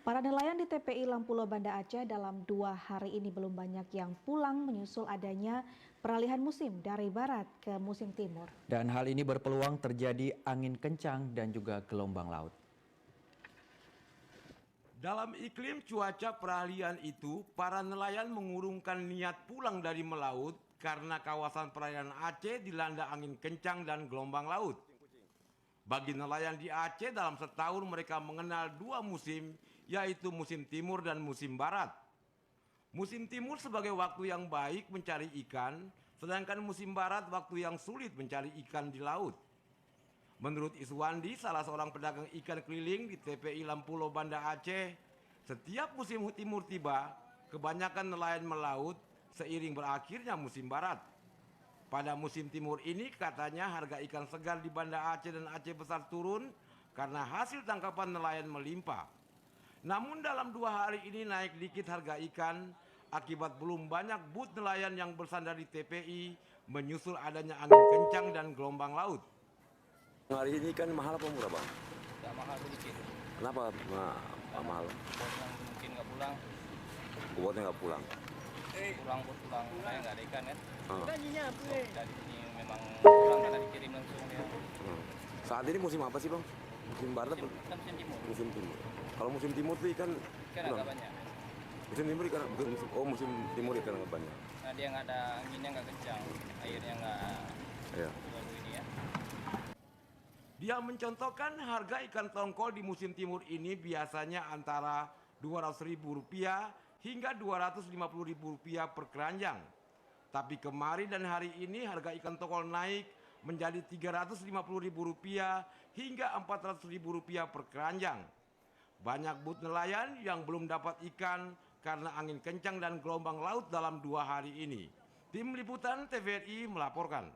Para nelayan di TPI Lampulo Banda Aceh dalam 2 hari ini belum banyak yang pulang menyusul adanya peralihan musim dari barat ke musim timur. Dan hal ini berpeluang terjadi angin kencang dan juga gelombang laut. Dalam iklim cuaca peralihan itu, para nelayan mengurungkan niat pulang dari melaut karena kawasan perairan Aceh dilanda angin kencang dan gelombang laut. Bagi nelayan di Aceh dalam setahun mereka mengenal 2 musim, yaitu musim timur dan musim barat. Musim timur sebagai waktu yang baik mencari ikan, sedangkan musim barat waktu yang sulit mencari ikan di laut. Menurut Iswandi, salah seorang pedagang ikan keliling di TPI Lampulo Banda Aceh, setiap musim timur tiba, kebanyakan nelayan melaut seiring berakhirnya musim barat. Pada musim timur ini katanya harga ikan segar di Banda Aceh dan Aceh Besar turun karena hasil tangkapan nelayan melimpah. Namun dalam 2 hari ini naik dikit harga ikan akibat belum banyak but nelayan yang bersandar di TPI menyusul adanya angin kencang dan gelombang laut. Hari ini kan mahal apa murah, Bang? Nggak mahal sedikit. Kenapa mahal? Bosnya mungkin nggak pulang. Buatnya nggak pulang. Pulang, karena nggak ada ikan kan. Dari sini memang pulang karena dikirim langsung dia. Saat ini musim apa sih, Bang? Musim barat apa? Kan musim timur. Musim timur. Kalau musim timur tuh ikan Ikan agak banyak. Musim timur ikan musim timur ikan agak banyak. Nah dia nggak ada anginnya, nggak kencang, airnya nggak Iya. terlalu ini ya. Dia mencontohkan harga ikan tongkol di musim timur ini biasanya antara Rp200.000 hingga Rp250.000 per keranjang. Tapi kemarin dan hari ini harga ikan tongkol naik menjadi Rp350.000 hingga Rp400.000 per keranjang. Banyak but nelayan yang belum dapat ikan karena angin kencang dan gelombang laut dalam 2 hari ini. Tim Liputan TVRI melaporkan.